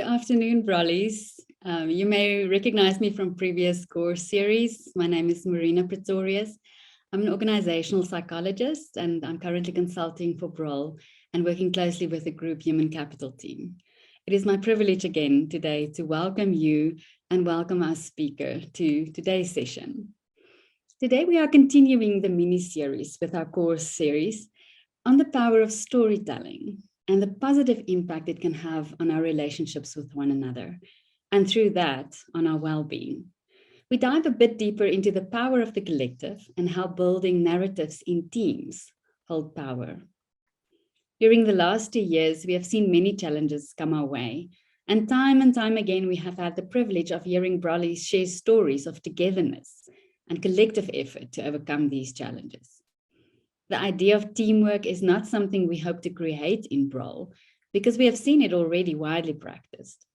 afternoon, Brollies. You may recognize me from previous course series. My name is Marina Pretorius. I'm an organizational psychologist, and I'm currently consulting for Brol and working closely with the group Human Capital team. It is my privilege again today to welcome you and welcome our speaker to today's session. Today, we are continuing the mini-series with our course series on the power of storytelling and the positive impact it can have on our relationships with one another, and through that, on our well-being. We dive a bit deeper into the power of the collective and how building narratives in teams hold power. During the last 2 years, we have seen many challenges come our way, and time again, we have had the privilege of hearing Brollies share stories of togetherness and collective effort to overcome these challenges. The idea of teamwork is not something we hope to create in Brol because we have seen it already widely practiced.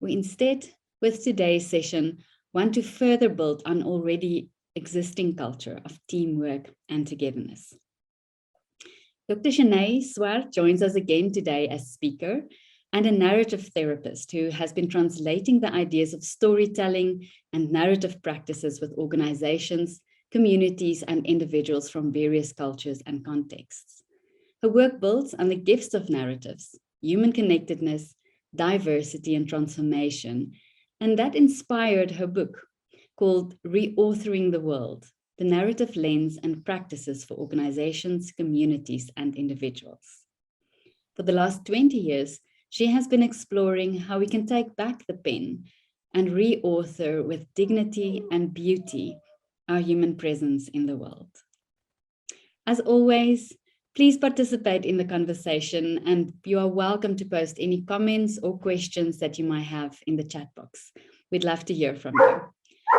We instead, with today's session, want to further build on already existing culture of teamwork and togetherness. Dr. Shanae Swart joins us again today as speaker and a narrative therapist who has been translating the ideas of storytelling and narrative practices with organizations, communities, and individuals from various cultures and contexts. Her work builds on the gifts of narratives, human connectedness, diversity, and transformation, and that inspired her book called Reauthoring the World, the Narrative Lens and Practices for Organizations, Communities, and Individuals. For the last 20 years, she has been exploring how we can take back the pen and reauthor with dignity and beauty our human presence in the world. As always, please participate in the conversation, and you are welcome to post any comments or questions that you might have in the chat box. We'd love to hear from you.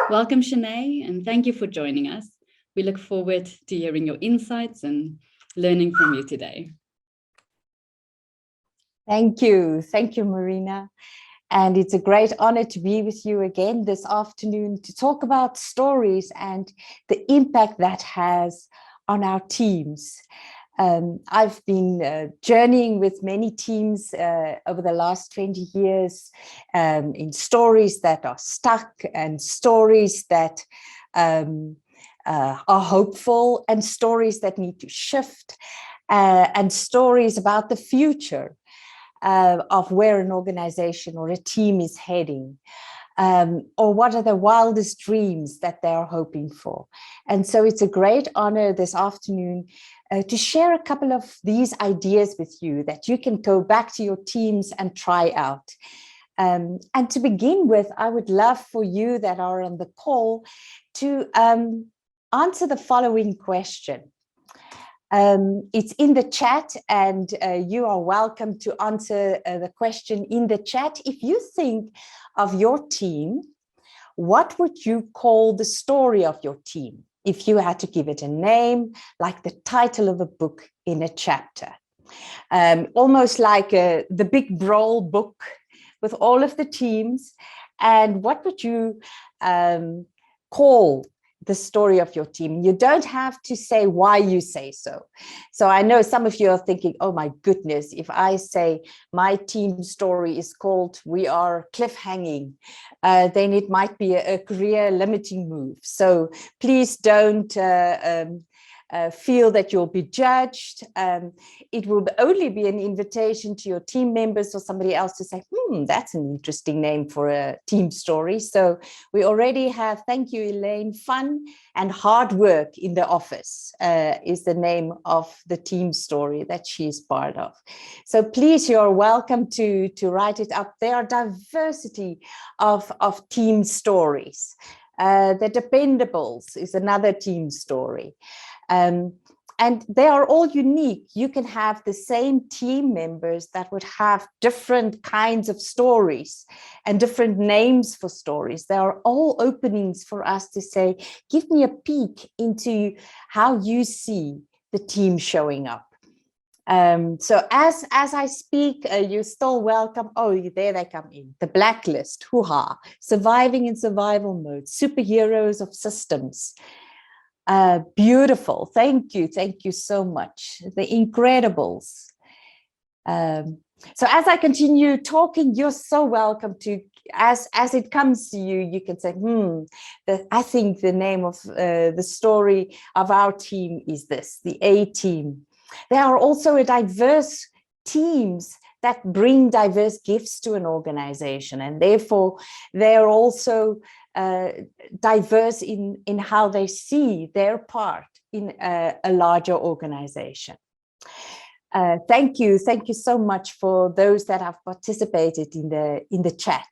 Welcome, Shanae, and thank you for joining us. We look forward to hearing your insights and learning from you today. Thank you, Marina. And it's a great honor to be with you again this afternoon to talk about stories and the impact that has on our teams. I've been journeying with many teams over the last 20 years in stories that are stuck and stories that are hopeful and stories that need to shift and stories about the future. Of where an organization or a team is heading, or what are the wildest dreams that they are hoping for. And so it's a great honor this afternoon to share a couple of these ideas with you that you can go back to your teams and try out. And to begin with, I would love for you that are on the call to answer the following question. It's in the chat, and you are welcome to answer the question in the chat. If you think of your team, what would you call the story of your team? If you had to give it a name, like the title of a book in a chapter, almost like the big Brol book with all of the teams. And what would you call the story of your team? You don't have to say why you say so. So I know some of you are thinking, oh my goodness, if I say my team story is called We Are Cliffhanging, then it might be a career limiting move. So please don't feel that you'll be judged. It will only be an invitation to your team members or somebody else to say, that's an interesting name for a team story. So we already have, thank you, Elaine, fun and hard work in the office is the name of the team story that she's part of. So please, you're welcome to write it up. There are diversity of team stories. The Dependables is another team story. And they are all unique. You can have the same team members that would have different kinds of stories and different names for stories. They are all openings for us to say, give me a peek into how you see the team showing up. So as I speak, you're still welcome. Oh, there they come in. The Blacklist, hoo-ha, surviving in survival mode, superheroes of systems. Beautiful. Thank you so much. The Incredibles. So as I continue talking, you're so welcome to, as it comes to you, you can say, I think the name of the story of our team is this, the A team. There are also a diverse teams that bring diverse gifts to an organization, and therefore they are also diverse in how they see their part in a larger organization. Thank you so much for those that have participated in the chat.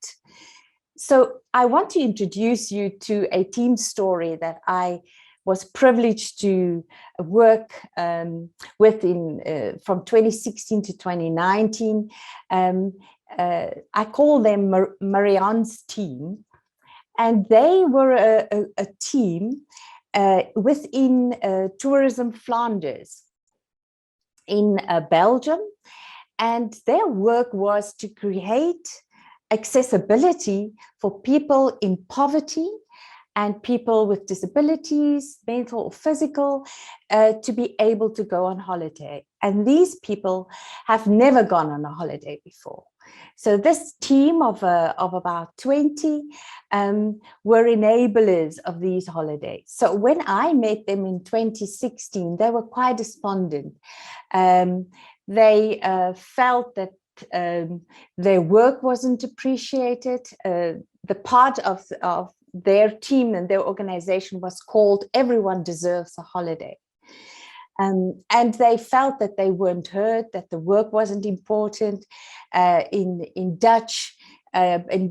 So I want to introduce you to a team story that I was privileged to work with from 2016 to 2019. I call them Marianne's team, and they were a team within Tourism Flanders in Belgium, and their work was to create accessibility for people in poverty and people with disabilities, mental or physical, to be able to go on holiday. And these people have never gone on a holiday before. So this team of about 20 were enablers of these holidays. So when I met them in 2016, they were quite despondent. They felt that their work wasn't appreciated. The part of their team and their organization was called Everyone Deserves a Holiday. And they felt that they weren't heard, that the work wasn't important. In Dutch, in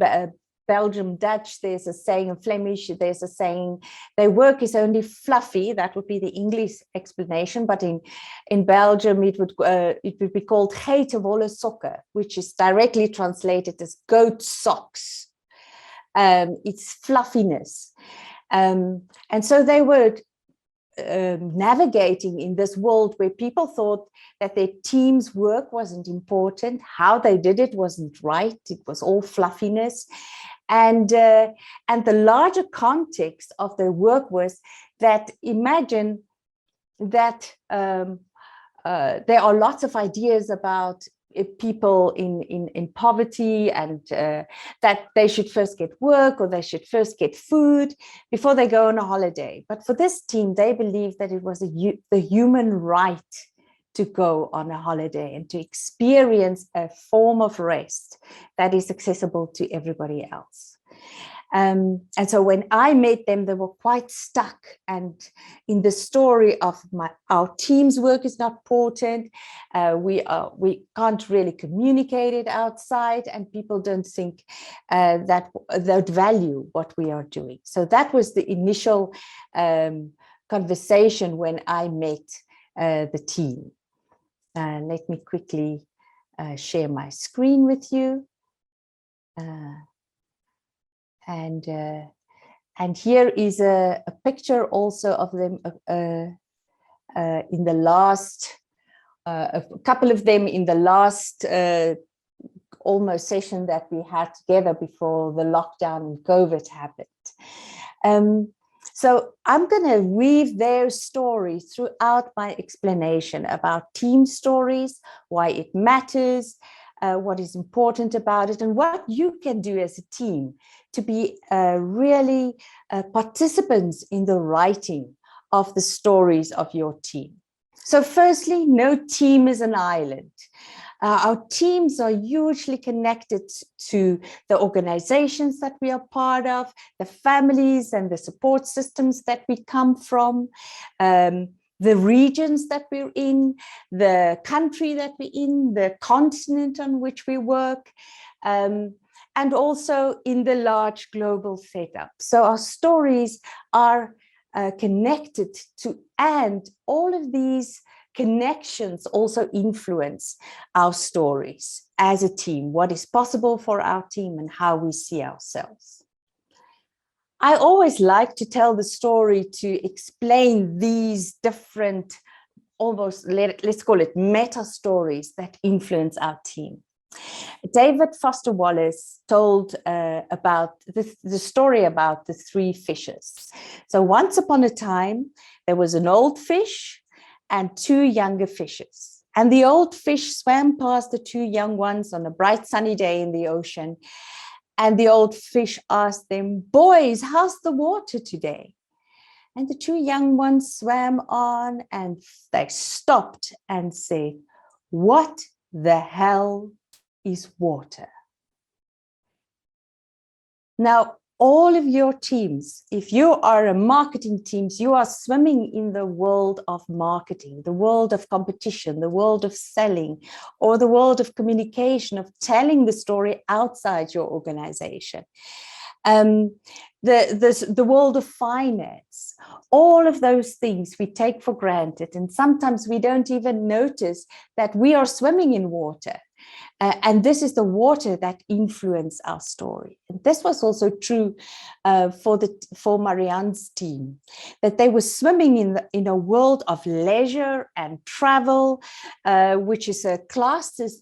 Belgium Dutch, there's a saying, in Flemish, there's a saying, their work is only fluffy. That would be the English explanation. But in Belgium, it would be called geitenwolle sokken, which is directly translated as goat socks. It's fluffiness. And so they were navigating in this world where people thought that their team's work wasn't important, how they did it wasn't right, it was all fluffiness. And the larger context of their work was that, imagine that there are lots of ideas about people in poverty, and that they should first get work or they should first get food before they go on a holiday. But for this team, they believed that it was the human right to go on a holiday and to experience a form of rest that is accessible to everybody else. And so when I met them, they were quite stuck. And in the story of our team's work is not important. We can't really communicate it outside, and people don't think that value what we are doing. So that was the initial conversation when I met the team. Let me quickly share my screen with you. And here is a picture also of them in the last, a couple of them in the last almost session that we had together before the lockdown and COVID happened. So I'm going to weave their stories throughout my explanation about team stories, why it matters, what is important about it, and what you can do as a team to be really participants in the writing of the stories of your team. So firstly, no team is an island. Our teams are hugely connected to the organizations that we are part of, the families and the support systems that we come from, the regions that we're in, the country that we're in, the continent on which we work, and also in the large global setup. So our stories are connected to, and all of these connections also influence our stories as a team, what is possible for our team and how we see ourselves. I always like to tell the story to explain these different, almost, let's call it meta stories that influence our team. David Foster Wallace told about the story about the three fishes. So once upon a time, there was an old fish and two younger fishes. And the old fish swam past the two young ones on a bright sunny day in the ocean. And the old fish asked them, "Boys, how's the water today?" And the two young ones swam on, and they stopped and said, "What the hell is water?" Now, all of your teams, if you are a marketing team, you are swimming in the world of marketing, the world of competition, the world of selling, or the world of communication, of telling the story outside your organization. The world of finance, all of those things we take for granted. And sometimes we don't even notice that we are swimming in water. And this is the water that influenced our story. And this was also true for Marianne's team, that they were swimming in a world of leisure and travel, which is a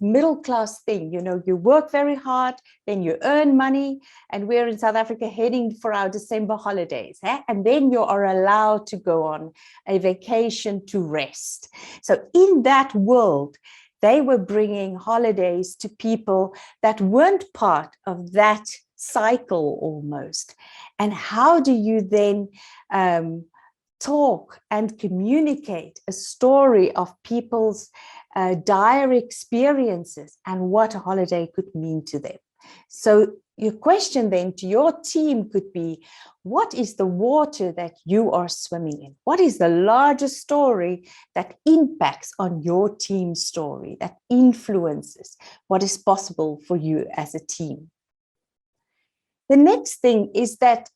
middle class thing. You know, you work very hard, then you earn money, and we're in South Africa heading for our December holidays. And then you are allowed to go on a vacation to rest. So in that world, they were bringing holidays to people that weren't part of that cycle almost. And how do you then talk and communicate a story of people's dire experiences and what a holiday could mean to them? So your question then to your team could be, what is the water that you are swimming in? What is the larger story that impacts on your team's story, that influences what is possible for you as a team? The next thing is that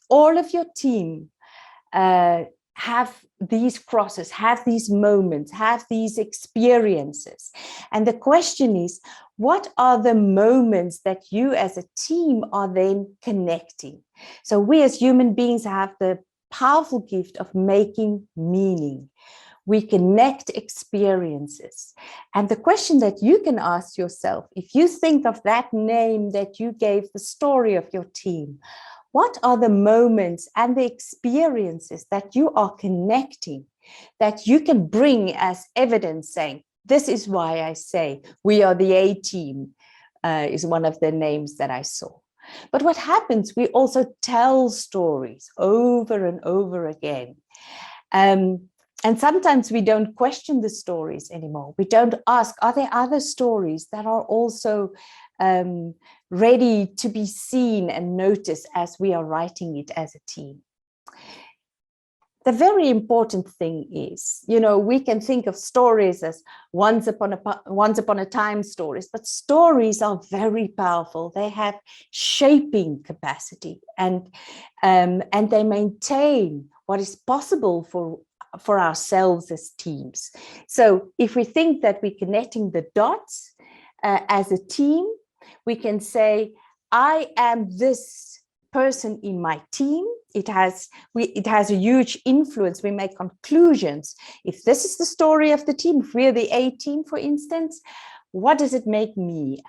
all of your team have these crosses, have these moments, have these experiences. And the question is, what are the moments that you as a team are then connecting? So we as human beings have the powerful gift of making meaning. We connect experiences. And the question that you can ask yourself, if you think of that name that you gave the story of your team, what are the moments and the experiences that you are connecting, that you can bring as evidence, saying, this is why I say we are the A team, is one of the names that I saw. But what happens, we also tell stories over and over again. And sometimes we don't question the stories anymore. We don't ask, are there other stories that are also ready to be seen and noticed as we are writing it as a team? The very important thing is, you know, we can think of stories as once upon a time stories, but stories are very powerful. They have shaping capacity, and they maintain what is possible for ourselves as teams. So if we think that we're connecting the dots as a team, we can say, I am this person in my team. It has a huge influence. We make conclusions. If this is the story of the team, if we're the A team, for instance, what does it make me?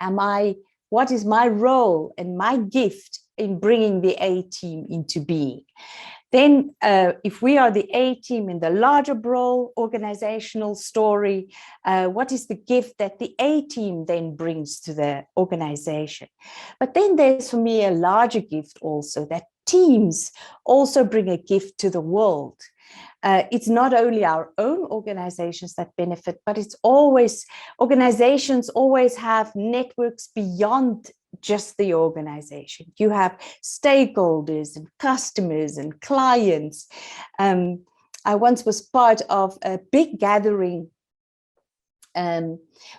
What is my role and my gift in bringing the A team into being? Then if we are the A team in the larger role organizational story, what is the gift that the A team then brings to the organization? But then there's for me a larger gift also, that teams also bring a gift to the world. It's not only our own organizations that benefit, but it's always, organizations always have networks beyond just the organization. You have stakeholders and customers and clients. I once was part of a big gathering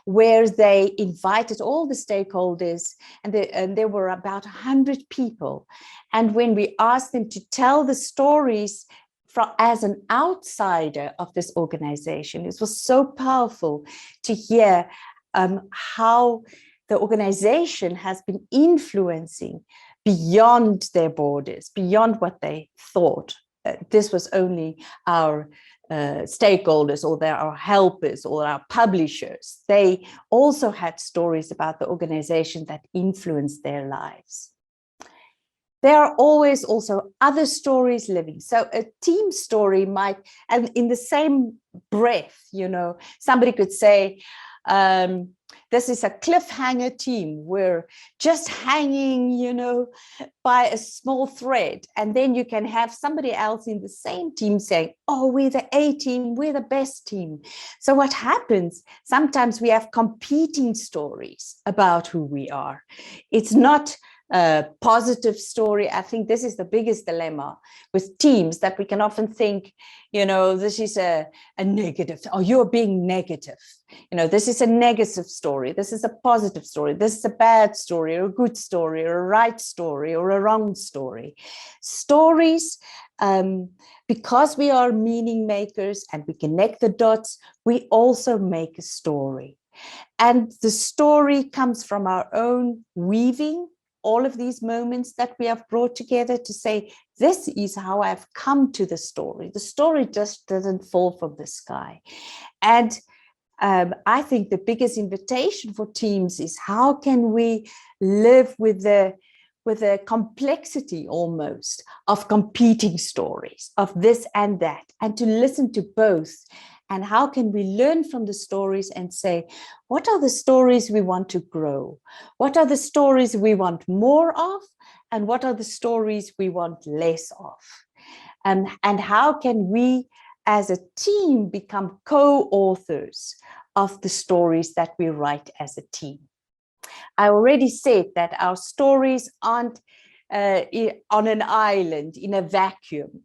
where they invited all the stakeholders, and there were about 100 people. And when we asked them to tell the stories as an outsider of this organization, it was so powerful to hear how the organization has been influencing beyond their borders, beyond what they thought. This was only our stakeholders, or our helpers, or our publishers. They also had stories about the organization that influenced their lives. there are always also other stories living. So a team story might, and in the same breath, somebody could say, this is a cliffhanger team. We're just hanging, by a small thread. And then you can have somebody else in the same team saying, oh, we're the A team, we're the best team. So what happens? Sometimes we have competing stories about who we are. It's not a positive story. I think this is the biggest dilemma with teams, that we can often think, this is a negative, or you're being negative. This is a negative story. This is a positive story. This is a bad story, or a good story, or a right story, or a wrong story. Stories, because we are meaning makers and we connect the dots, we also make a story. And the story comes from our own weaving, all of these moments that we have brought together to say, this is how I've come to the story. The story just doesn't fall from the sky. And I think the biggest invitation for teams is, how can we live with the complexity almost of competing stories, of this and that, and to listen to both. And how can we learn from the stories and say, what are the stories we want to grow? What are the stories we want more of? And what are the stories we want less of? And how can we as a team become co-authors of the stories that we write as a team? I already said that our stories aren't on an island in a vacuum.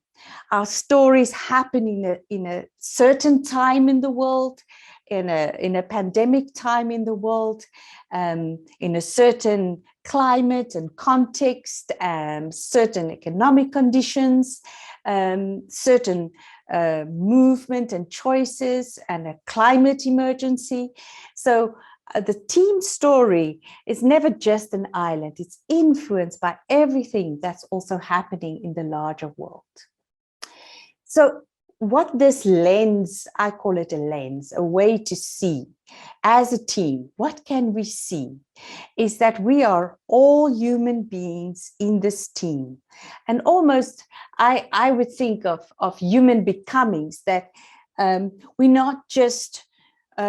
Our stories happen in a certain time in the world, in a pandemic time in the world, in a certain climate and context, certain economic conditions, certain movement and choices, and a climate emergency. So the team story is never just an island. It's influenced by everything that's also happening in the larger world. So what this lens, I call it a lens, a way to see as a team, what can we see is that we are all human beings in this team. And almost I would think of human becomings, that we're not just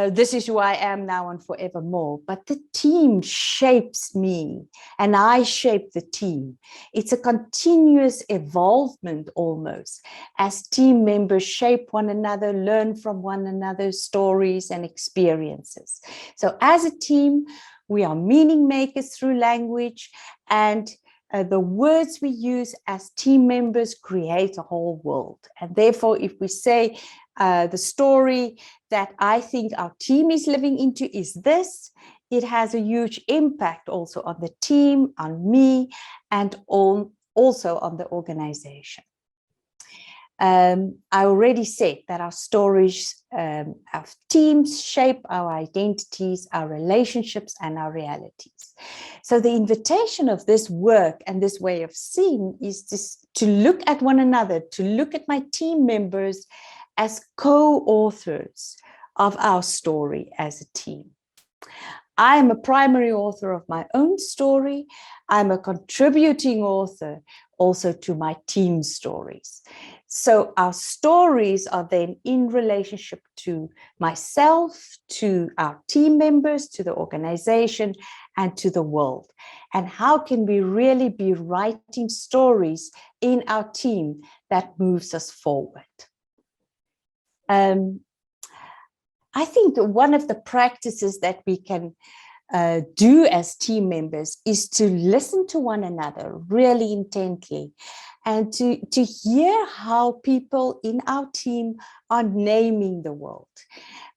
this is who I am now and forevermore, but the team shapes me and I shape the team. It's a continuous evolvement almost, as team members shape one another, learn from one another's stories and experiences. So as a team, we are meaning makers through language, and the words we use as team members create a whole world. And therefore, if we say the story that I think our team is living into is this, it has a huge impact also on the team, on me, and also on the organization. I already said that our stories of teams shape our identities, our relationships, and our realities. So the invitation of this work and this way of seeing is to look at one another, to look at my team members as co-authors of our story as a team. I am a primary author of my own story. I'm a contributing author also to my team stories. So our stories are then in relationship to myself, to our team members, to the organization, and to the world. And how can we really be writing stories in our team that moves us forward? I think one of the practices that we can do as team members is to listen to one another really intently, and to hear how people in our team are naming the world.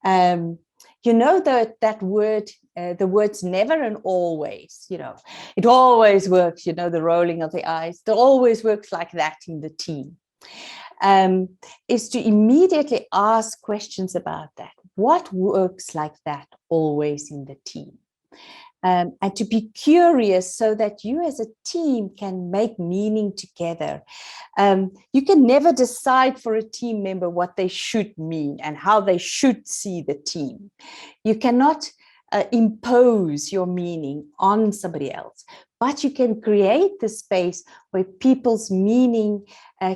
That word, the words never and always, it always works, the rolling of the eyes, it always works like that in the team. Is to immediately ask questions about that. What works like that always in the team? And to be curious so that you as a team can make meaning together. You can never decide for a team member what they should mean and how they should see the team. You cannot impose your meaning on somebody else, but you can create the space where people's meaning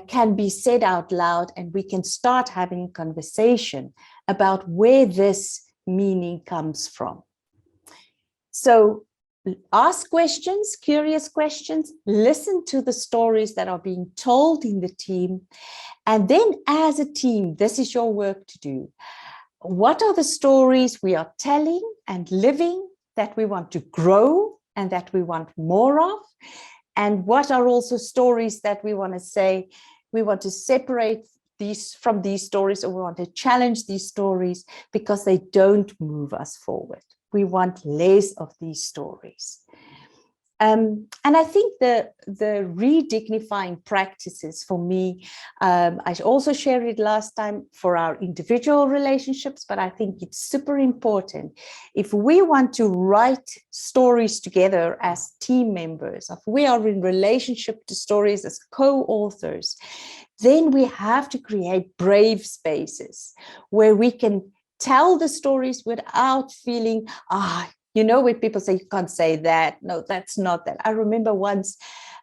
can be said out loud, and we can start having conversation about where this meaning comes from. So ask questions, curious questions, listen to the stories that are being told in the team. And then as a team, this is your work to do. What are the stories we are telling and living that we want to grow and that we want more of? And what are also stories that we want to say, we want to separate these from these stories, or we want to challenge these stories because they don't move us forward. We want less of these stories. And I think the redignifying practices for me, I also shared it last time for our individual relationships, but I think it's super important. If we want to write stories together as team members, if we are in relationship to stories as co-authors, then we have to create brave spaces where we can tell the stories without feeling, you know, when people say, you can't say that. No, that's not that. I remember once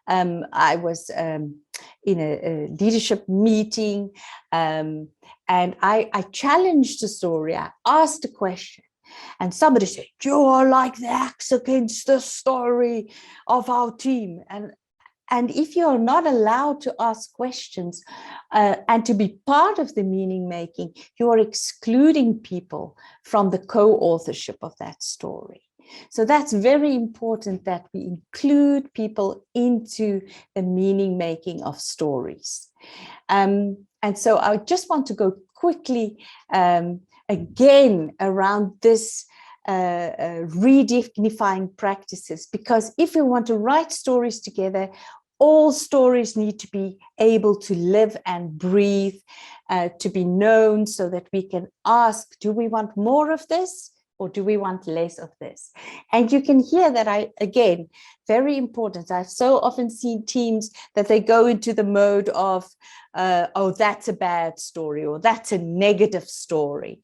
I was in a leadership meeting and I challenged the story. I asked a question and somebody said, you are like the axe against the story of our team. And if you're not allowed to ask questions and to be part of the meaning making, you are excluding people from the co-authorship of that story. So that's very important that we include people into the meaning making of stories. And so I just want to go quickly again around this redignifying practices, because if we want to write stories together, all stories need to be able to live and breathe, to be known, so that we can ask, do we want more of this or do we want less of this? And you can hear that again, very important. I've so often seen teams that they go into the mode of, oh, that's a bad story, or that's a negative story.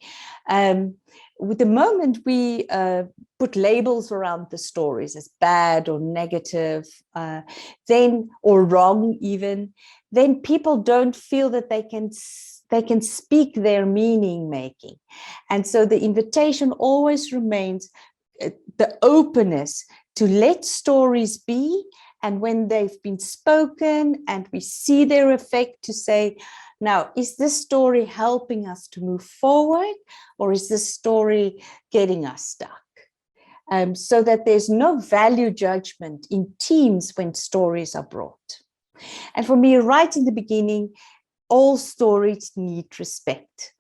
With the moment we put labels around the stories as bad or negative, then, or wrong even, then people don't feel that they can speak their meaning making. And so the invitation always remains the openness to let stories be, and when they've been spoken and we see their effect, to say, now, is this story helping us to move forward, or is this story getting us stuck? So that there's no value judgment in teams when stories are brought. And for me, right in the beginning, all stories need respect.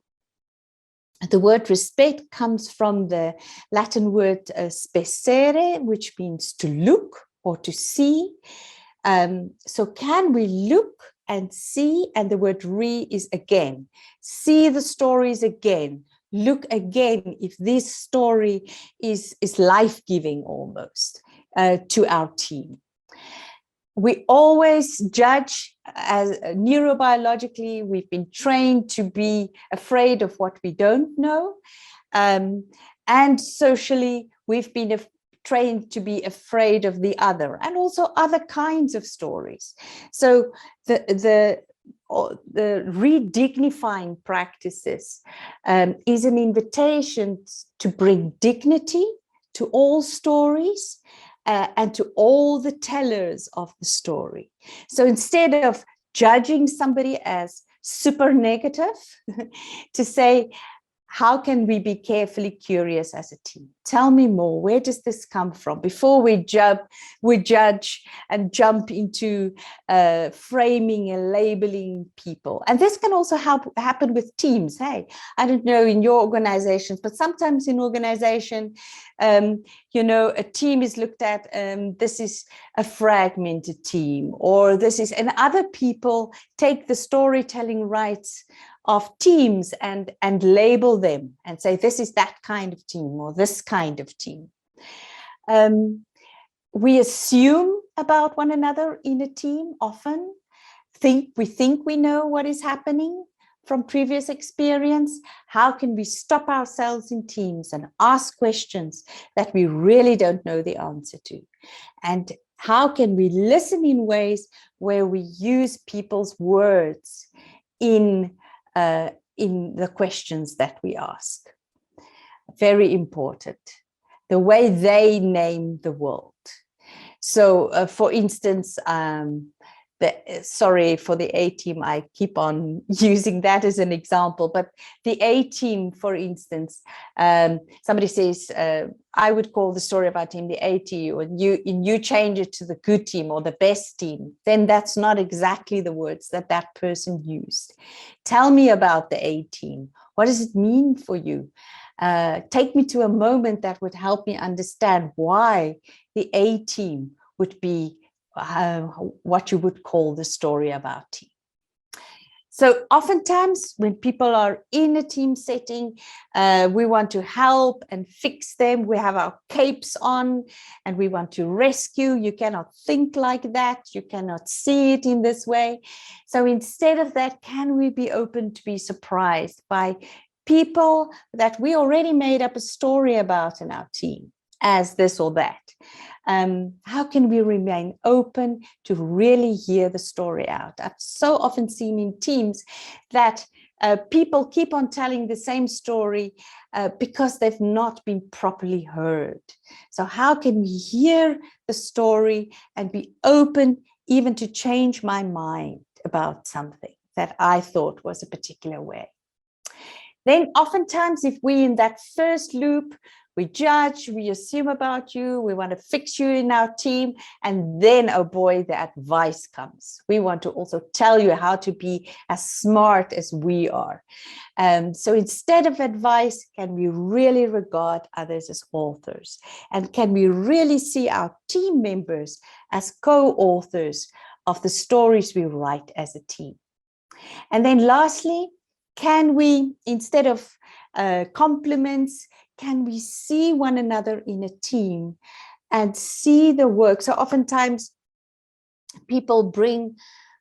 The word respect comes from the Latin word spessere, which means to look or to see. So can we look and see? And the word is again. See the stories again. Look again if this story is life-giving almost to our team. We always judge, as neurobiologically, we've been trained to be afraid of what we don't know. And socially, we've been trained to be afraid of the other, and also other kinds of stories. So the redignifying practices is an invitation to bring dignity to all stories, and to all the tellers of the story. So instead of judging somebody as super negative, to say, how can we be carefully curious as a team? Tell me more. Where does this come from? Before we judge and jump into framing and labeling people. And this can also happen with teams. Hey, I don't know in your organizations, but sometimes in organization, you know, a team is looked at, this is a fragmented team, or this is, and other people take the storytelling rights of teams and label them and say, this is that kind of team, or this kind of team. We assume about one another in a team often. We think we know what is happening from previous experience. How can we stop ourselves in teams and ask questions that we really don't know the answer to? And How can we listen in ways where we use people's words in the questions that we ask? Very important. The way they name the world. So, for instance, sorry for the A team, I keep on using that as an example, but the A team, for instance, somebody says, I would call the story about him the A team, and you change it to the good team or the best team, then that's not exactly the words that that person used. Tell me about the A team. What does it mean for you? Take me to a moment that would help me understand why the A team would be what you would call the story about team. So oftentimes when people are in a team setting, we want to help and fix them. We have our capes on and we want to rescue. You cannot think like that. You cannot see it in this way. So instead of that, can we be open to be surprised by people that we already made up a story about in our team as this or that? How can we remain open to really hear the story out? I've so often seen in teams that people keep on telling the same story because they've not been properly heard. So how can we hear the story and be open even to change my mind about something that I thought was a particular way? Then oftentimes if we in that first loop, we judge, we assume about you, we want to fix you in our team, and then, oh boy, the advice comes. We want to also tell you how to be as smart as we are. So instead of advice, can we really regard others as authors? And can we really see our team members as co-authors of the stories we write as a team? And then lastly, can we, instead of compliments, can we see one another in a team and see the work? So oftentimes people bring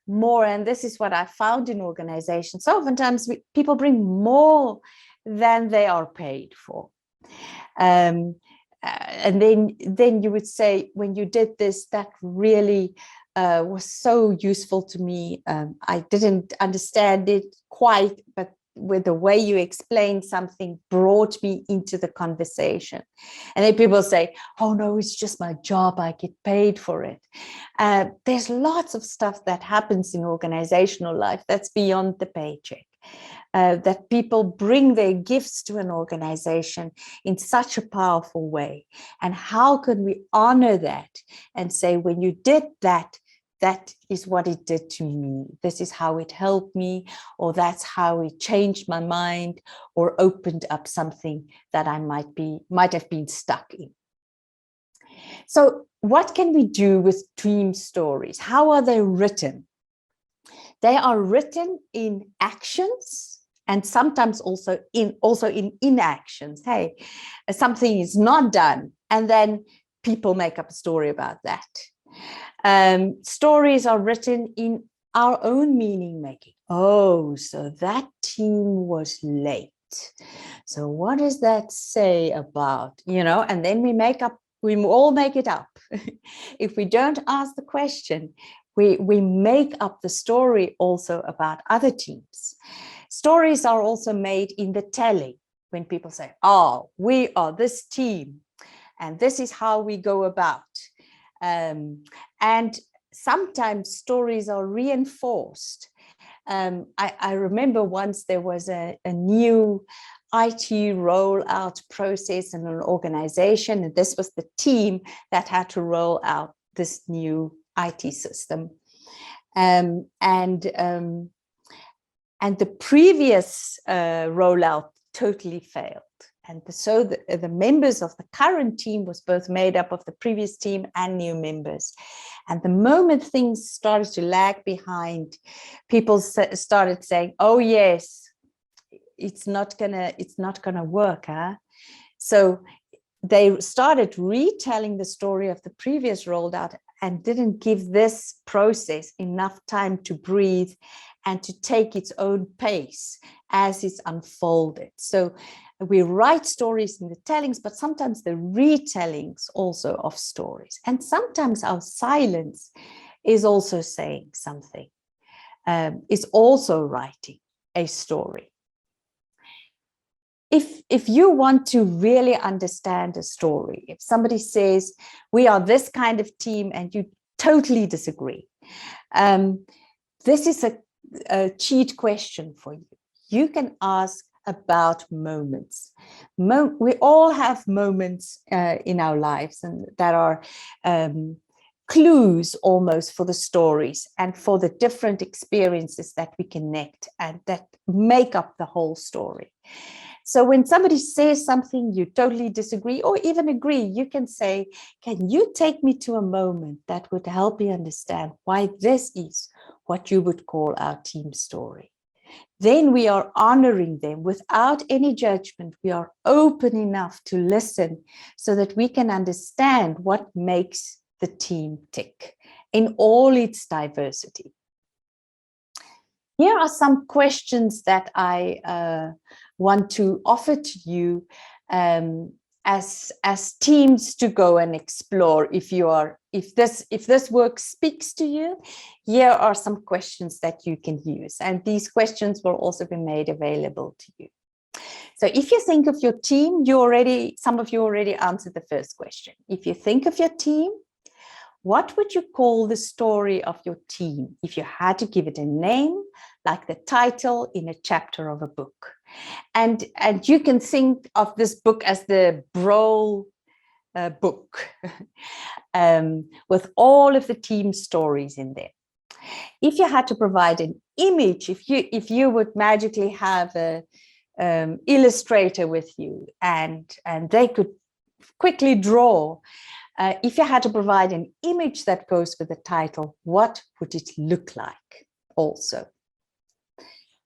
more, and this is what I found in organizations. So oftentimes people bring more than they are paid for. And then you would say, when you did this, that really was so useful to me. I didn't understand it quite, but with the way you explained something brought me into the conversation. And then people say, oh no, it's just my job, I get paid for it. There's lots of stuff that happens in organizational life that's beyond the paycheck. That people bring their gifts to an organization in such a powerful way. And how can we honor that and say, when you did that, that is what it did to me. This is how it helped me, or that's how it changed my mind or opened up something that I might have been stuck in. So what can we do with dream stories? How are they written? They are written in actions and sometimes also in inactions. Hey, something is not done, and then people make up a story about that. Stories are written in our own meaning making. Oh, so that team was late. So what does that say about, and then we all make it up. If we don't ask the question, we make up the story also about other teams. Stories are also made in the telling, when people say, oh, we are this team, and this is how we go about. And sometimes stories are reinforced. I remember once there was a new IT rollout process in an organization, and this was the team that had to roll out this new IT system. And the previous rollout totally failed. And so the members of the current team was both made up of the previous team and new members. And the moment things started to lag behind, people started saying, oh yes, it's not gonna work, huh? So they started retelling the story of the previous rollout and didn't give this process enough time to breathe and to take its own pace as it's unfolded. So we write stories in the tellings, but sometimes the retellings also of stories. And sometimes our silence is also saying something, is also writing a story. If you want to really understand a story, if somebody says, we are this kind of team, and you totally disagree, this is a cheat question for you. You can ask about moments. We all have moments in our lives, and that are clues almost for the stories and for the different experiences that we connect and that make up the whole story. So when somebody says something you totally disagree or even agree, you can say, can you take me to a moment that would help me understand why this is what you would call our team story? Then we are honoring them without any judgment. We are open enough to listen so that we can understand what makes the team tick in all its diversity. Here are some questions that I want to offer to you as teams to go and explore. If this work speaks to you, here are some questions that you can use, and these questions will also be made available to you. So if you think of your team, some of you already answered the first question. If you think of your team, what would you call the story of your team if you had to give it a name, like the title in a chapter of a book? And you can think of this book as the Brol book with all of the team stories in there. If you had to provide an image, if you would magically have a illustrator with you and they could quickly draw, if you had to provide an image that goes with the title, what would it look like also?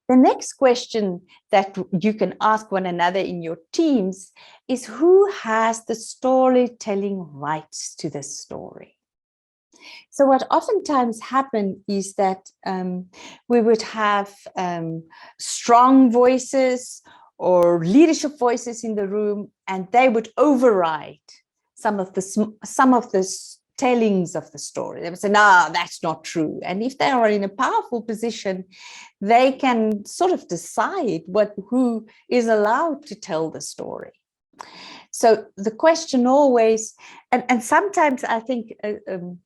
The next question that you can ask one another in your teams is, who has the storytelling rights to the story? So what oftentimes happens is that we would have strong voices or leadership voices in the room, and they would override some of the tellings of the story. They would say, no, that's not true. And if they are in a powerful position, they can sort of decide who is allowed to tell the story. So the question always, and sometimes I think,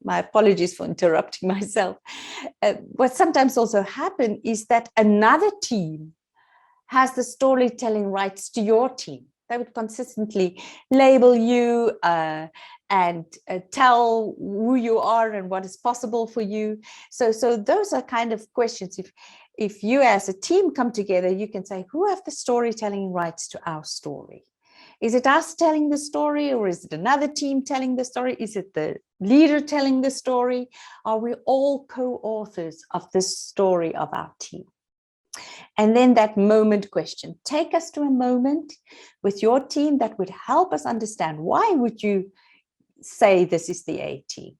my apologies for interrupting myself, what sometimes also happens is that another team has the storytelling rights to your team. They would consistently label you and tell who you are and what is possible for you. So those are kind of questions. If you as a team come together, you can say, who have the storytelling rights to our story? Is it us telling the story, or is it another team telling the story? Is it the leader telling the story? Are we all co-authors of this story of our team? And then that moment question, take us to a moment with your team that would help us understand, why would you say this is the A team?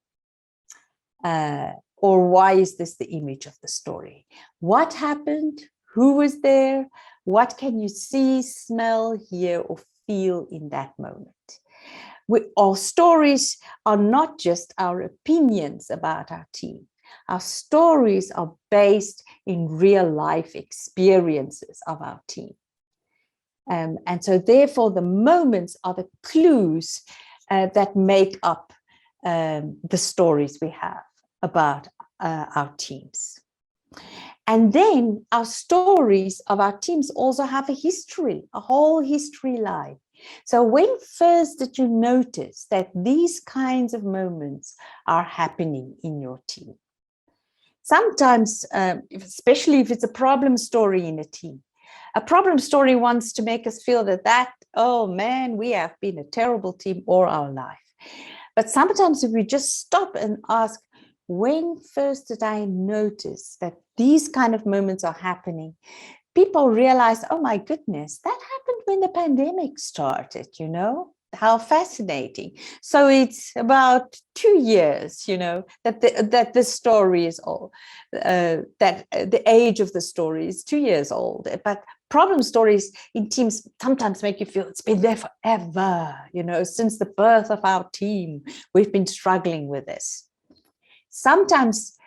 Or why is this the image of the story? What happened? Who was there? What can you see, smell, hear, or feel in that moment? Our stories are not just our opinions about our team. Our stories are based in real life experiences of our team. And so therefore the moments are the clues that make up the stories we have about our teams. And then our stories of our teams also have a history, a whole history line. So when first did you notice that these kinds of moments are happening in your team? Sometimes, especially if it's a problem story in a team, a problem story wants to make us feel that, oh man, we have been a terrible team all our life. But sometimes if we just stop and ask, when first did I notice that these kind of moments are happening? People realize, oh my goodness, that happened when the pandemic started, how fascinating. So it's about 2 years, that this story is old, that the age of the story is 2 years old. But problem stories in teams sometimes make you feel it's been there forever, since the birth of our team, we've been struggling with this. Sometimes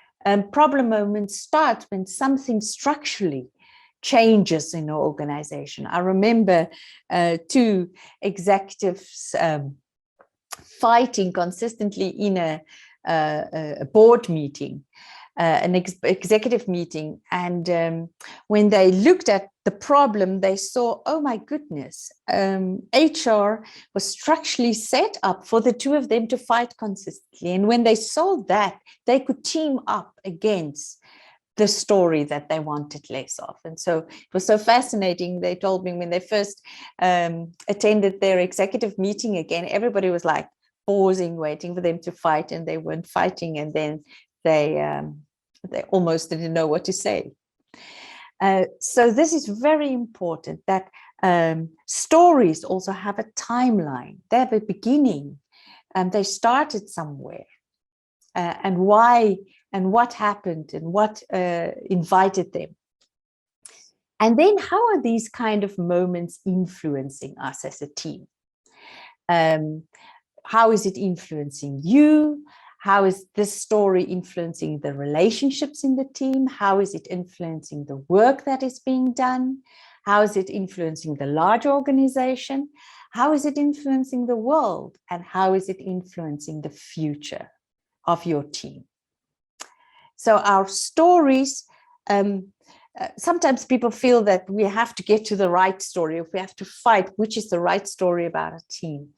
problem moments start when something structurally changes in an organization. I remember 2 executives fighting consistently in a board meeting, an executive meeting. And when they looked at the problem, they saw, oh my goodness, HR was structurally set up for the 2 of them to fight consistently. And when they saw that, they could team up against the story that they wanted less of. And so it was so fascinating. They told me when they first attended their executive meeting again, everybody was like pausing, waiting for them to fight, and they weren't fighting. And then they almost didn't know what to say. So this is very important, that stories also have a timeline. They have a beginning, and they started somewhere. And why and what happened and what invited them. And then how are these kind of moments influencing us as a team? How is it influencing you? How is this story influencing the relationships in the team? How is it influencing the work that is being done? How is it influencing the large organization? How is it influencing the world? And how is it influencing the future of your team? So our stories, sometimes people feel that we have to get to the right story, if we have to fight which is the right story about a team.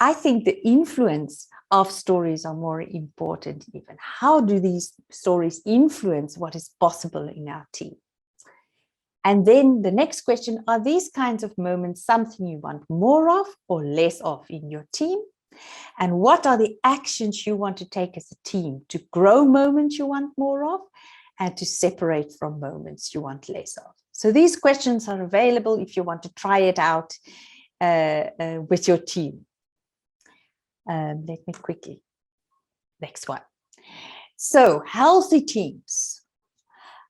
I think the influence of stories are more important even. How do these stories influence what is possible in our team? And then the next question, are these kinds of moments something you want more of or less of in your team? And what are the actions you want to take as a team to grow moments you want more of and to separate from moments you want less of? So these questions are available if you want to try it out with your team. Let me quickly, next one. So healthy teams,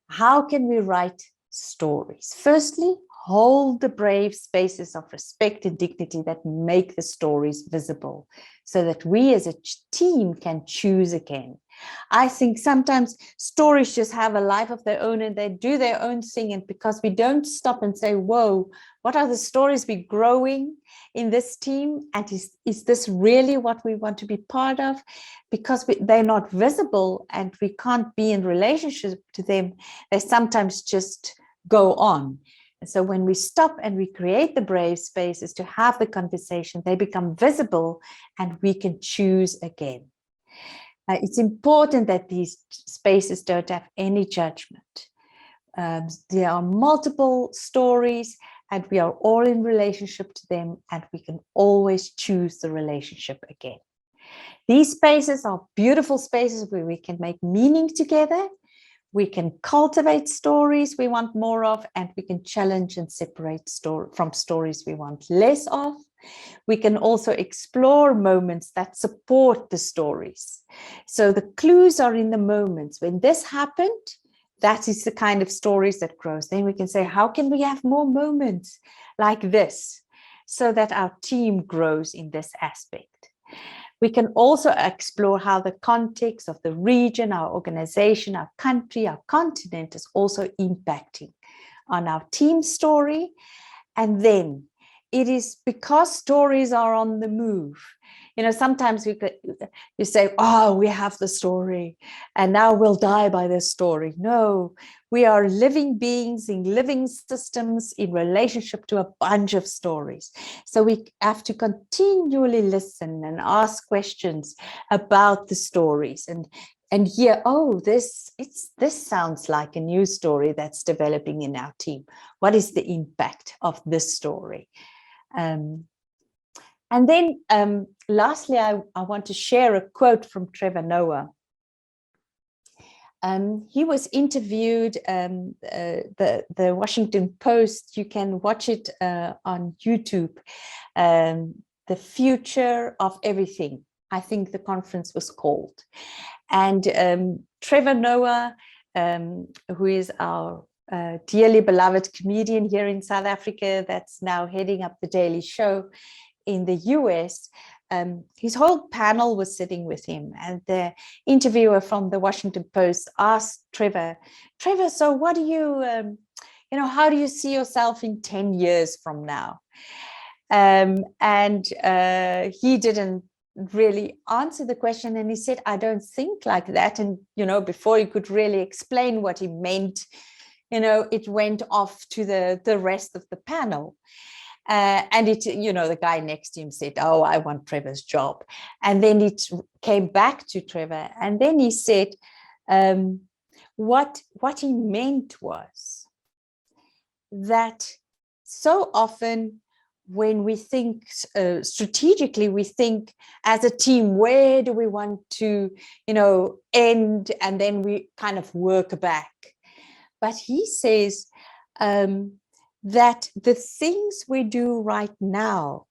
how can we write stories? Firstly, hold the brave spaces of respect and dignity that make the stories visible so that we as a team can choose again. I think sometimes stories just have a life of their own and they do their own thing. And because we don't stop and say, whoa, what are the stories we're growing in this team? And is this really what we want to be part of? Because they're not visible and we can't be in relationship to them, they sometimes just go on. And so when we stop and we create the brave spaces to have the conversation, they become visible and we can choose again. It's important that these spaces don't have any judgment. There are multiple stories and we are all in relationship to them, and we can always choose the relationship again. These spaces are beautiful spaces where we can make meaning together. We can cultivate stories we want more of, and we can challenge and separate from stories we want less of. We can also explore moments that support the stories. So the clues are in the moments. When this happened, that is the kind of stories that grows. Then we can say, how can we have more moments like this so that our team grows in this aspect? We can also explore how the context of the region, our organization, our country, our continent is also impacting on our team story. And then it is because stories are on the move. Sometimes you say, oh, we have the story and now we'll die by this story. No, we are living beings in living systems in relationship to a bunch of stories. So we have to continually listen and ask questions about the stories and hear, oh, this sounds like a new story that's developing in our team. What is the impact of this story? And then lastly, I want to share a quote from Trevor Noah. He was interviewed, the Washington Post, you can watch it on YouTube, The Future of Everything, I think the conference was called. And Trevor Noah, who is our dearly beloved comedian here in South Africa that's now heading up the Daily Show in the US. His whole panel was sitting with him, and the interviewer from the Washington Post asked Trevor, so what do you, how do you see yourself in 10 years from now? And he didn't really answer the question, and he said, I don't think like that. And, before he could really explain what he meant, it went off to the rest of the panel. And the guy next to him said, oh, I want Trevor's job. And then it came back to Trevor. And then he said, what he meant was that so often when we think strategically, we think as a team, where do we want to, end? And then we kind of work back. But he says, that the things we do right now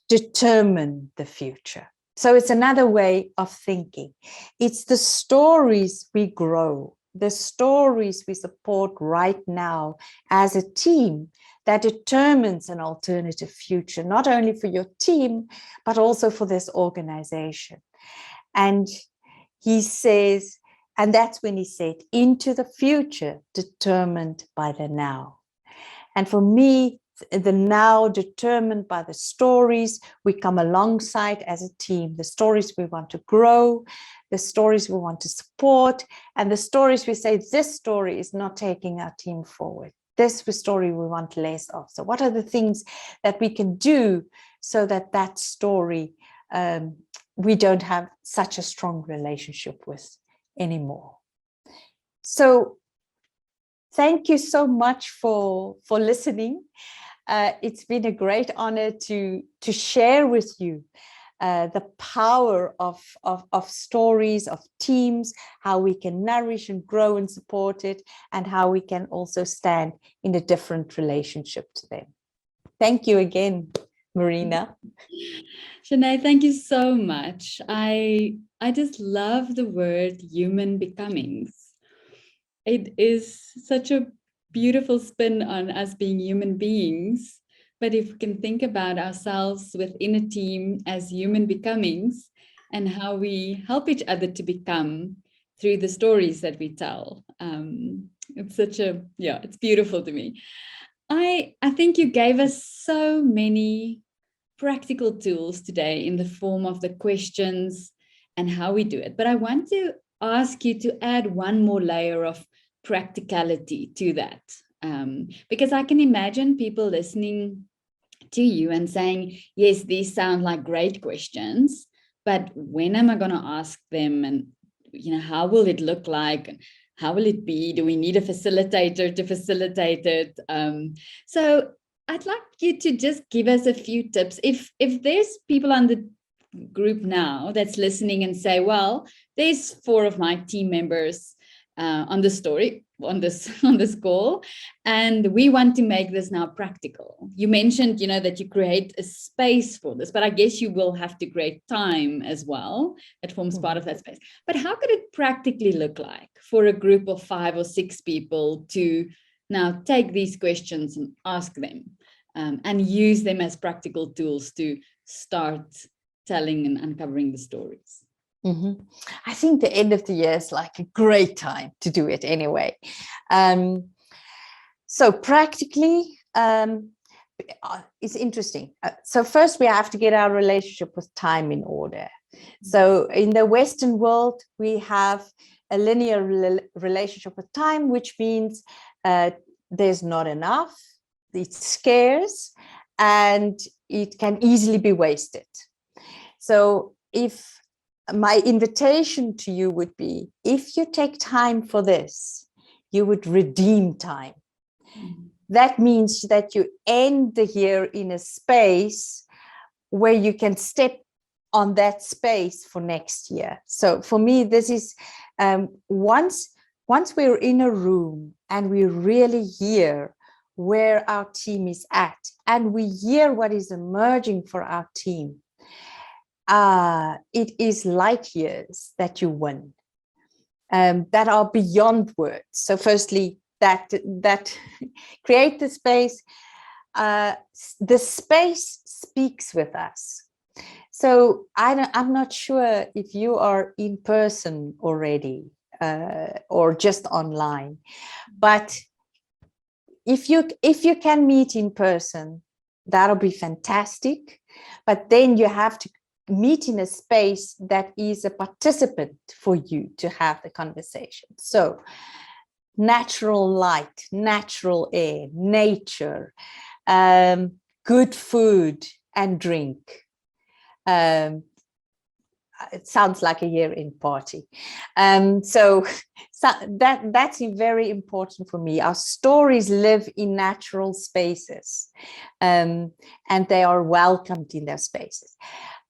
determine the future. So it's another way of thinking. It's the stories we grow, the stories we support right now as a team that determines an alternative future, not only for your team, but also for this organization. And he says, and that's when he said, into the future determined by the now. And for me, the now determined by the stories we come alongside as a team, the stories we want to grow, the stories we want to support, and the stories we say, this story is not taking our team forward. This is the story we want less of. So what are the things that we can do so that story we don't have such a strong relationship with anymore? So thank you so much for listening. It's been a great honor to share with you the power of stories, of teams, how we can nourish and grow and support it, and how we can also stand in a different relationship to them. Thank you again, Marina. Shanae, thank you so much. I just love the word human becomings. It is such a beautiful spin on us being human beings. But if we can think about ourselves within a team as human becomings and how we help each other to become through the stories that we tell, it's it's beautiful to me. I think you gave us so many practical tools today in the form of the questions and how we do it. But I want to ask you to add one more layer of practicality to that. Because I can imagine people listening to you and saying, yes, these sound like great questions, but when am I going to ask them? And, how will it look like? How will it be? Do we need a facilitator to facilitate it? So I'd like you to just give us a few tips. If there's people on the group now that's listening and say, well, there's 4 of my team members on this call, and we want to make this now practical. You mentioned, that you create a space for this, but I guess you will have to create time as well. That forms part of that space. But how could it practically look like for a group of 5 or 6 people to now take these questions and ask them and use them as practical tools to start telling and uncovering the stories? Mm-hmm. I think the end of the year is like a great time to do it anyway. So practically, it's interesting. So first we have to get our relationship with time in order. So in the Western world, we have a linear relationship with time, which means there's not enough, it's scarce, and it can easily be wasted. So if my invitation to you would be, if you take time for this, you would redeem time. Mm-hmm. That means that you end the year in a space where you can step on that space for next year. So for me, this is once we're in a room and we really hear where our team is at and we hear what is emerging for our team, it is light years that you win, that are beyond words. So firstly, that create the space. The space speaks with us. So I'm not sure if you are in person already or just online, but if you can meet in person, that'll be fantastic. But then you have to meet in a space that is a participant for you to have the conversation. So natural light, natural air, nature, good food and drink. It sounds like a year-end party. So that's very important for me. Our stories live in natural spaces, and they are welcomed in their spaces.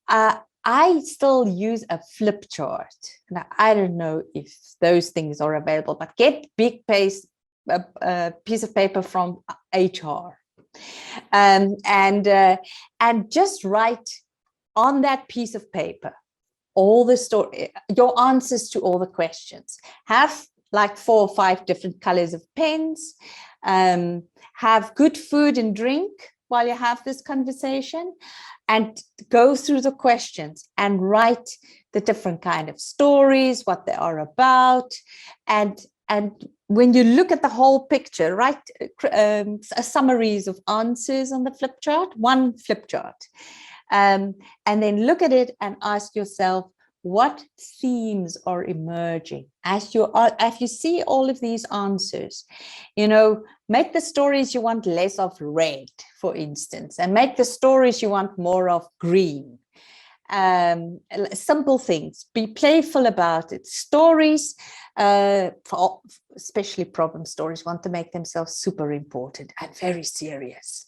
I still use a flip chart. Now, I don't know if those things are available, but get big piece of paper from HR, and just write on that piece of paper all the story, your answers to all the questions. Have like 4 or 5 different colors of pens. Have good food and drink while you have this conversation, and go through the questions and write the different kind of stories, what they are about, and when you look at the whole picture, write summaries of answers on the flip chart, one flip chart. And then look at it and ask yourself, what themes are emerging as you see all of these answers? Make the stories you want less of red, for instance, and make the stories you want more of green. Simple things. Be playful about it. Stories, especially problem stories, want to make themselves super important and very serious.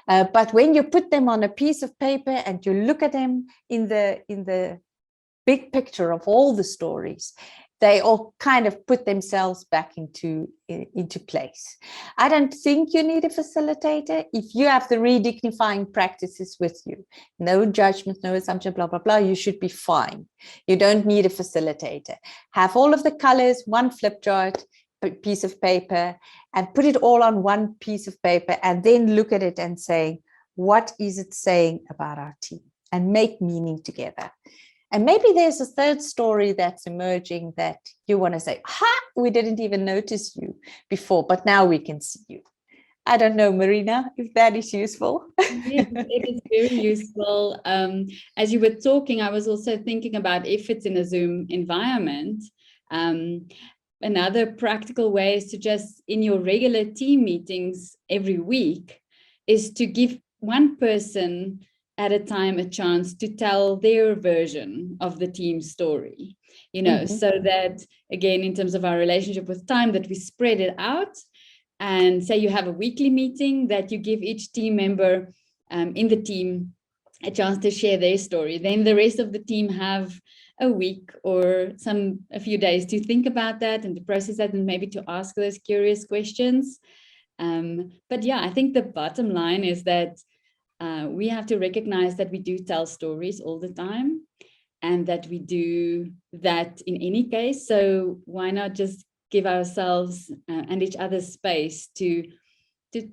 But when you put them on a piece of paper and you look at them in the big picture of all the stories, they all kind of put themselves back into place. I don't think you need a facilitator. If you have the redignifying practices with you, no judgment, no assumption, blah, blah, blah, you should be fine. You don't need a facilitator. Have all of the colors, one flip chart, piece of paper, and put it all on one piece of paper, and then look at it and say, what is it saying about our team? And make meaning together. And maybe there's a third story that's emerging that you want to say, we didn't even notice you before, but now we can see you. I don't know, Marina, if that is useful. Yes, it is very useful. As you were talking, I was also thinking about if it's in a Zoom environment. Another practical way is to just, in your regular team meetings every week, is to give one person at a time a chance to tell their version of the team story, so that, again, in terms of our relationship with time, that we spread it out. And say you have a weekly meeting, that you give each team member in the team a chance to share their story. Then the rest of the team have a week or a few days to think about that and to process that, and maybe to ask those curious questions. But yeah, I think the bottom line is that we have to recognize that we do tell stories all the time, and that we do that in any case. So why not just give ourselves and each other space to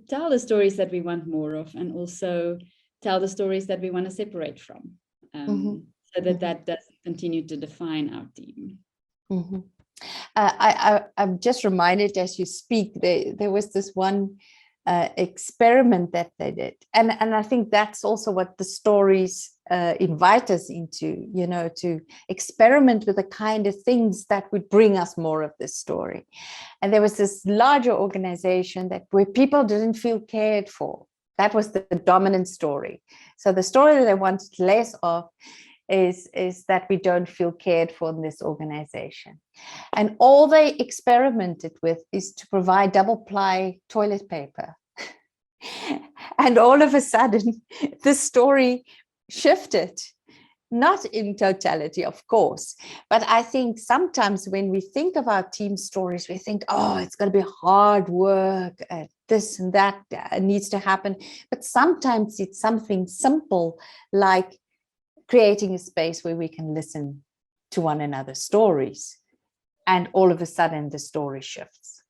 tell the stories that we want more of, and also tell the stories that we want to separate from, so that doesn't continue to define our team. I'm just reminded as you speak, there was this one experiment that they did, and I think that's also what the stories invite us into, to experiment with the kind of things that would bring us more of this story. And there was this larger organization where people didn't feel cared for. That was the dominant story. So the story that I wanted less of is that we don't feel cared for in this organization. And all they experimented with is to provide double-ply toilet paper. And all of a sudden, the story shifted. Not in totality, of course, but I think sometimes when we think of our team stories, we think, it's going to be hard work, this and that needs to happen. But sometimes it's something simple, like creating a space where we can listen to one another's stories, and all of a sudden the story shifts.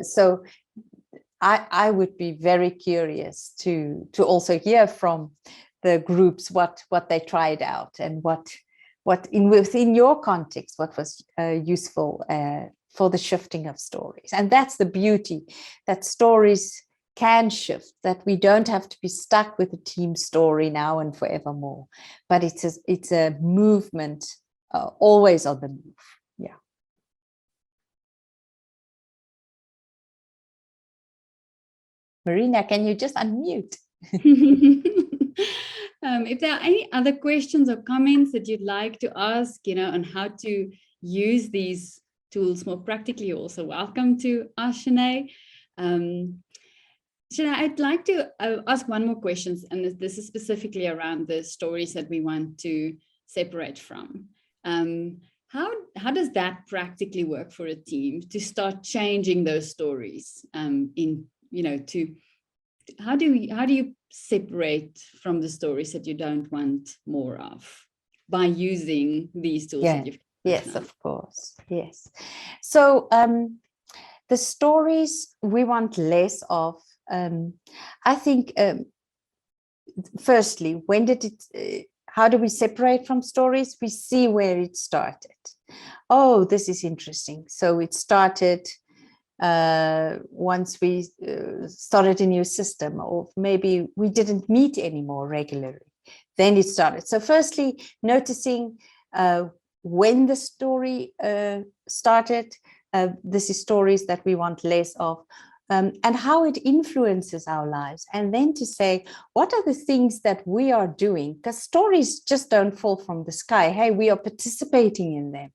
So I would be very curious to also hear from the groups what they tried out and what within your context, what was useful for the shifting of stories. And that's the beauty, that stories can shift, that we don't have to be stuck with a team story now and forevermore, but it's a movement, always on the move. Yeah. Marina, can you just unmute? If there are any other questions or comments that you'd like to ask, on how to use these tools more practically, you're also welcome to ask Sinead. Sinead, I'd like to ask one more question, and this is specifically around the stories that we want to separate from. How does that practically work for a team to start changing those stories how do you separate from the stories that you don't want more of by using these tools that you've Yes, of course. Yes. So the stories we want less of, I think, firstly, how do we separate from stories? We see where it started. Oh, this is interesting. So it started once we started a new system, or maybe we didn't meet anymore regularly. Then it started. So firstly, noticing when the story started, this is stories that we want less of, and how it influences our lives. And then to say, what are the things that we are doing? Because stories just don't fall from the sky. Hey, we are participating in them.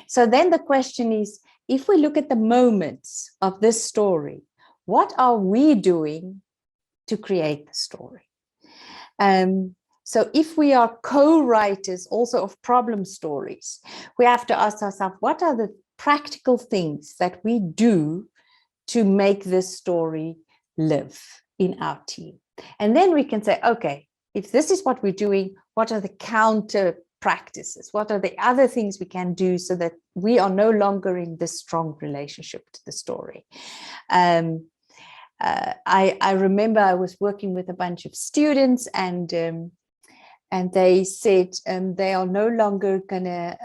So then the question is, if we look at the moments of this story, what are we doing to create the story? So if we are co-writers also of problem stories, we have to ask ourselves, what are the practical things that we do to make this story live in our team? And then we can say, okay, if this is what we're doing, what are the counter practices? What are the other things we can do so that we are no longer in this strong relationship to the story? I remember I was working with a bunch of students, and they said they are no longer gonna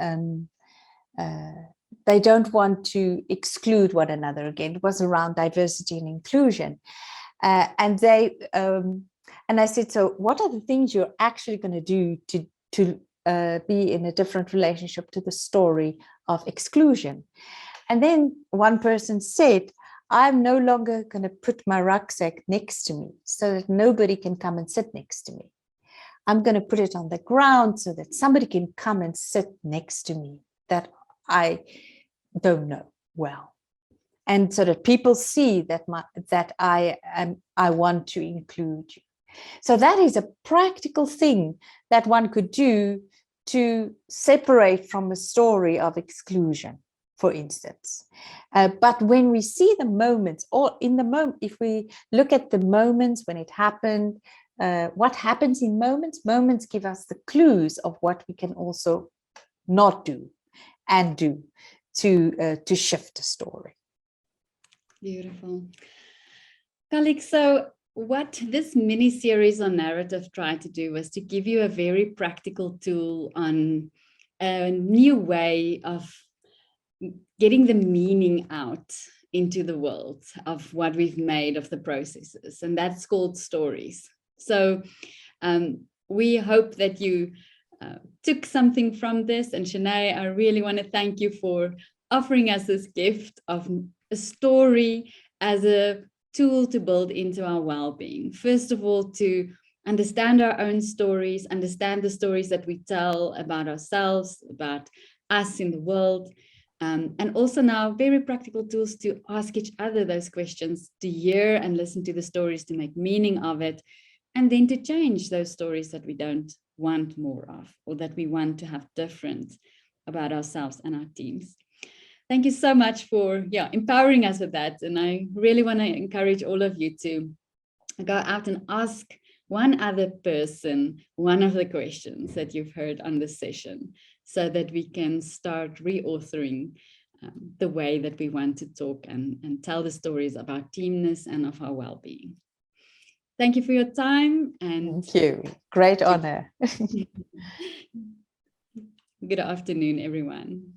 they don't want to exclude one another. Again, it was around diversity and inclusion, and I said, so what are the things you're actually going to do to be in a different relationship to the story of exclusion? And then one person said, I'm no longer going to put my rucksack next to me so that nobody can come and sit next to me. I'm going to put it on the ground so that somebody can come and sit next to me that I don't know well. And so that people see that I want to include you. So that is a practical thing that one could do to separate from a story of exclusion, for instance. But when we see the moments, or in the moment, if we look at the moments when it happened, what happens in moments give us the clues of what we can also not do and do to shift the story. Beautiful. Colleagues, so what this mini series on narrative tried to do was to give you a very practical tool on a new way of getting the meaning out into the world of what we've made of the processes, and that's called stories. So we hope that you took something from this, and Sinead, I really want to thank you for offering us this gift of a story as a tool to build into our well-being. First of all, to understand our own stories, understand the stories that we tell about ourselves, about us in the world, and also now very practical tools to ask each other those questions, to hear and listen to the stories, to make meaning of it, and then to change those stories that we don't want more of, or that we want to have different about ourselves and our teams. Thank you so much for empowering us with that. And I really want to encourage all of you to go out and ask one other person one of the questions that you've heard on this session, so that we can start reauthoring the way that we want to talk and tell the stories of our teamness and of our well-being. Thank you for your time. And thank you. Great honor. good afternoon, everyone.